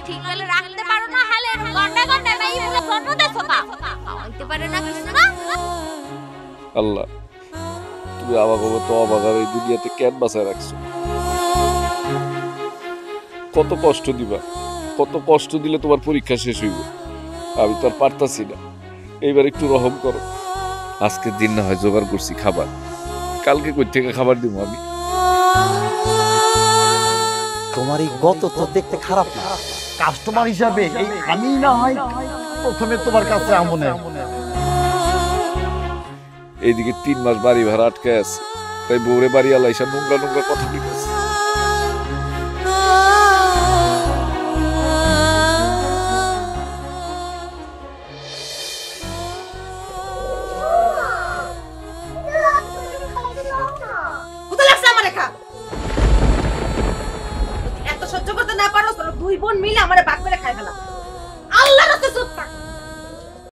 ঠিক করে রাখতে পারো না হালে গন্ডা গন্ডা নাই বলে জন্ম দেছো কা হইতে পারে না কিছু না আল্লাহ তুমি আমাকে তো অবাগার এই দুনিয়াতে কেন বাঁচায় রাখছো কত কষ্ট দিবা কত কষ্ট দিলে তোমার পরীক্ষা শেষ হইব আমি তো আর পারতাছি না এইবার একটু রহম করো আজকের দিন না হয় জোগাড় করছি খাবার কালকে কই থেকে খাবার দিব আমি তোমার এই গত তো দেখতে খারাপ না কাস্টমার হিসাবে এই আমি না হয় প্রথমে তোমার কাছে আমনে এইদিকে 3 মাস বাড়ি ভাড়া আটকে আছে তাই বউরে বাড়ি আলাইসা নোংরা নোংরা কথা লিখেছে এত সহ্য করতে না পারো দুই বোন মিলে আমারে ভাগ করে খাই ফেলা